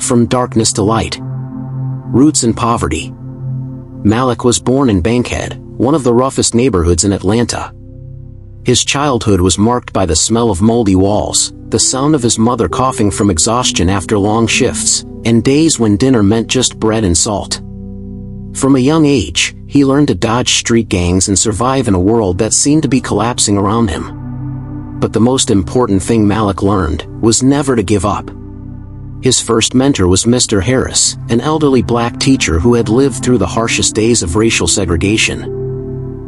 from darkness to light. Roots in poverty. Malik was born in Bankhead, one of the roughest neighborhoods in Atlanta. His childhood was marked by the smell of moldy walls, the sound of his mother coughing from exhaustion after long shifts, and days when dinner meant just bread and salt. From a young age, he learned to dodge street gangs and survive in a world that seemed to be collapsing around him. But the most important thing Malik learned was never to give up. His first mentor was Mr. Harris, an elderly black teacher who had lived through the harshest days of racial segregation.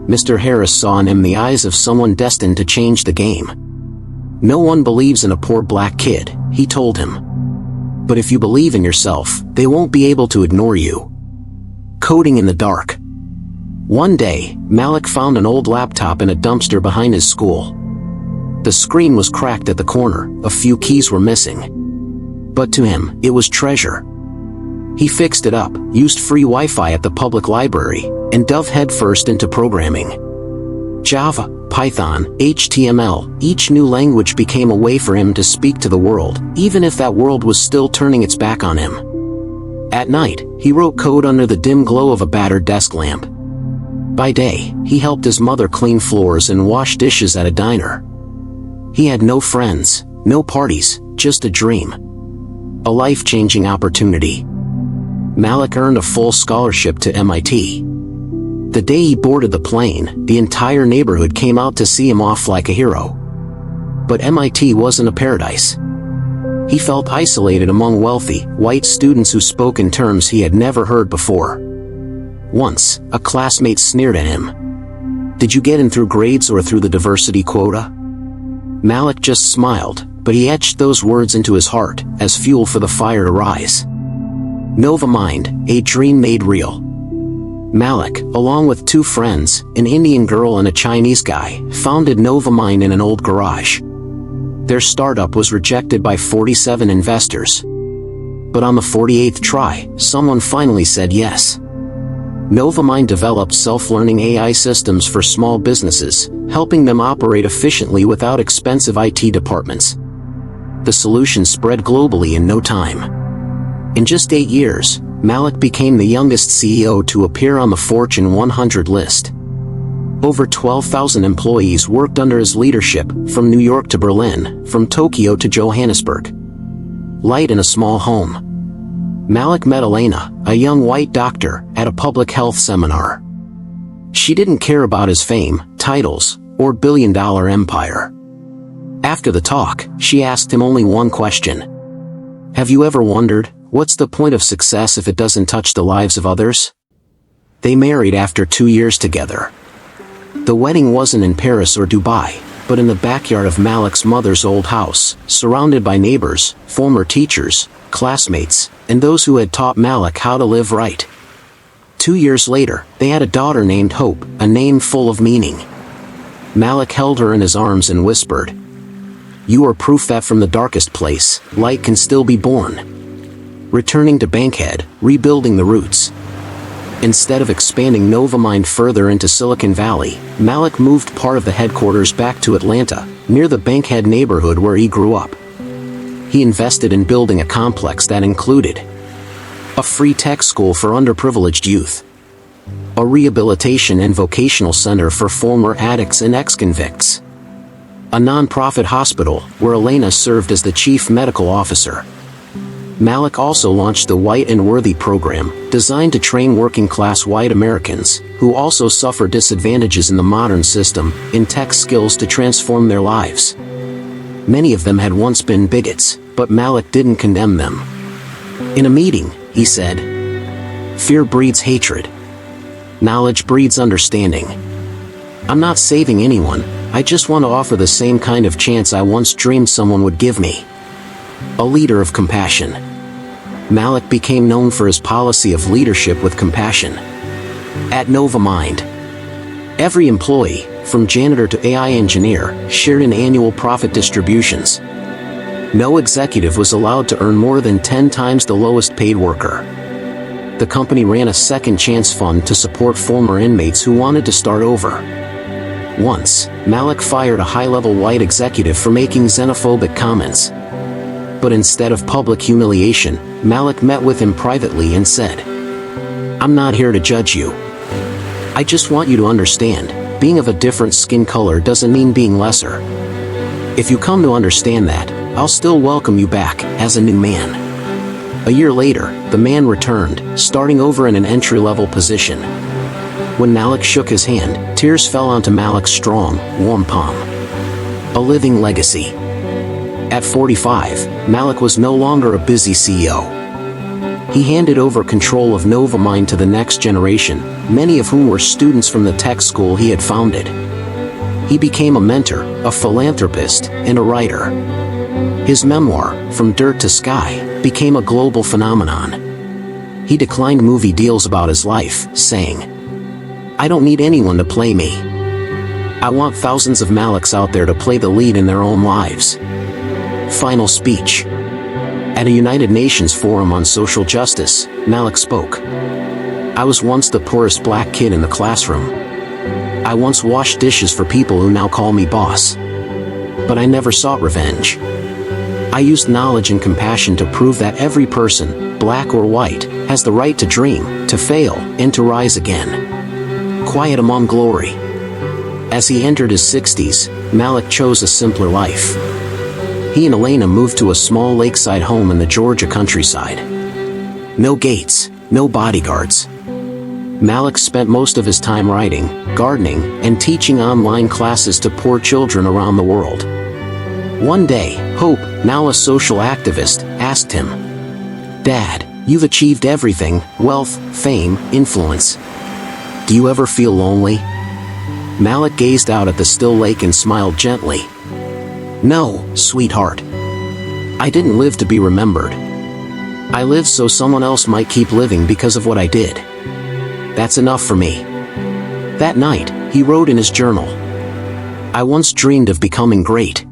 Mr. Harris saw in him the eyes of someone destined to change the game. "No one believes in a poor black kid," he told him. "But if you believe in yourself, they won't be able to ignore you." Coding in the dark. One day, Malik found an old laptop in a dumpster behind his school. The screen was cracked at the corner, a few keys were missing. But to him, it was treasure. He fixed it up, used free Wi-Fi at the public library, and dove headfirst into programming. Java, Python, HTML, each new language became a way for him to speak to the world, even if that world was still turning its back on him. At night, he wrote code under the dim glow of a battered desk lamp. By day, he helped his mother clean floors and wash dishes at a diner. He had no friends, no parties, just a dream. A life-changing opportunity. Malik earned a full scholarship to MIT. The day he boarded the plane, the entire neighborhood came out to see him off like a hero. But MIT wasn't a paradise. He felt isolated among wealthy, white students who spoke in terms he had never heard before. Once, a classmate sneered at him. "Did you get in through grades or through the diversity quota?" Malik just smiled, but he etched those words into his heart, as fuel for the fire to rise. NovaMind, a dream made real. Malik, along with two friends, an Indian girl and a Chinese guy, founded NovaMind in an old garage. Their startup was rejected by 47 investors. But on the 48th try, someone finally said yes. NovaMind developed self-learning AI systems for small businesses, helping them operate efficiently without expensive IT departments. The solution spread globally in no time. In just 8 years, Malik became the youngest CEO to appear on the Fortune 100 list. Over 12,000 employees worked under his leadership, from New York to Berlin, from Tokyo to Johannesburg. Light in a small home. Malik met Elena, a young white doctor, at a public health seminar. She didn't care about his fame, titles, or billion-dollar empire. After the talk, she asked him only one question. "Have you ever wondered, what's the point of success if it doesn't touch the lives of others?" They married after 2 years together. The wedding wasn't in Paris or Dubai, but in the backyard of Malik's mother's old house, surrounded by neighbors, former teachers, classmates, and those who had taught Malik how to live right. 2 years later, they had a daughter named Hope, a name full of meaning. Malik held her in his arms and whispered, "You are proof that from the darkest place, light can still be born." Returning to Bankhead, rebuilding the roots. Instead of expanding NovaMind further into Silicon Valley, Malik moved part of the headquarters back to Atlanta, near the Bankhead neighborhood where he grew up. He invested in building a complex that included a free tech school for underprivileged youth, a rehabilitation and vocational center for former addicts and ex-convicts, a non-profit hospital where Elena served as the chief medical officer. Malik also launched the White and Worthy program, designed to train working-class white Americans, who also suffer disadvantages in the modern system, in tech skills to transform their lives. Many of them had once been bigots, but Malik didn't condemn them. In a meeting, he said, "Fear breeds hatred. Knowledge breeds understanding. I'm not saving anyone, I just want to offer the same kind of chance I once dreamed someone would give me." A leader of compassion. Malik became known for his policy of leadership with compassion. At NovaMind, every employee, from janitor to AI engineer, shared in annual profit distributions. No executive was allowed to earn more than 10 times the lowest paid worker. The company ran a second chance fund to support former inmates who wanted to start over. Once, Malik fired a high-level white executive for making xenophobic comments. But instead of public humiliation, Malik met with him privately and said, "I'm not here to judge you. I just want you to understand, being of a different skin color doesn't mean being lesser. If you come to understand that, I'll still welcome you back, as a new man." A year later, the man returned, starting over in an entry-level position. When Malik shook his hand, tears fell onto Malik's strong, warm palm. A living legacy. At 45, Malik was no longer a busy CEO. He handed over control of NovaMind to the next generation, many of whom were students from the tech school he had founded. He became a mentor, a philanthropist, and a writer. His memoir, From Dirt to Sky, became a global phenomenon. He declined movie deals about his life, saying, "I don't need anyone to play me. I want thousands of Maliks out there to play the lead in their own lives." Final speech. At a United Nations forum on social justice, Malik spoke. "I was once the poorest black kid in the classroom. I once washed dishes for people who now call me boss. But I never sought revenge. I used knowledge and compassion to prove that every person, black or white, has the right to dream, to fail, and to rise again. Quiet among glory." As he entered his 60s, Malik chose a simpler life. He and Elena moved to a small lakeside home in the Georgia countryside. No gates, no bodyguards. Malik spent most of his time writing, gardening, and teaching online classes to poor children around the world. One day, Hope, now a social activist, asked him, "Dad, you've achieved everything, wealth, fame, influence. Do you ever feel lonely?" Malik gazed out at the still lake and smiled gently. "No, sweetheart. I didn't live to be remembered. I lived so someone else might keep living because of what I did. That's enough for me." That night, he wrote in his journal, "I once dreamed of becoming great.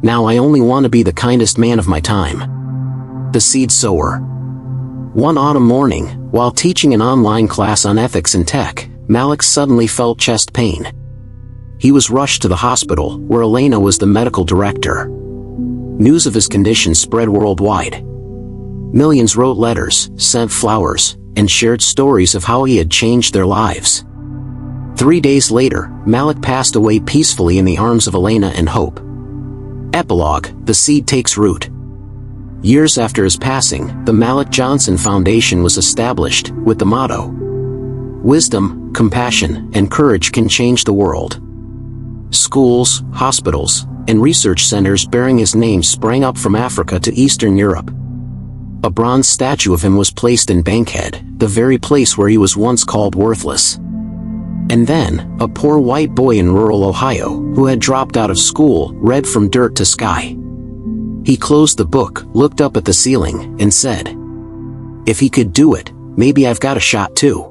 Now I only want to be the kindest man of my time." The Seed Sower. One autumn morning, while teaching an online class on ethics and tech, Malik suddenly felt chest pain. He was rushed to the hospital, where Elena was the medical director. News of his condition spread worldwide. Millions wrote letters, sent flowers, and shared stories of how he had changed their lives. 3 days later, Malik passed away peacefully in the arms of Elena and Hope. Epilogue: The seed takes root. Years after his passing, the Malik Johnson Foundation was established, with the motto, "Wisdom, compassion, and courage can change the world." Schools, hospitals, and research centers bearing his name sprang up from Africa to Eastern Europe. A bronze statue of him was placed in Bankhead, the very place where he was once called worthless. And then, a poor white boy in rural Ohio, who had dropped out of school, read From Dirt to Sky. He closed the book, looked up at the ceiling, and said, "If he could do it, maybe I've got a shot too."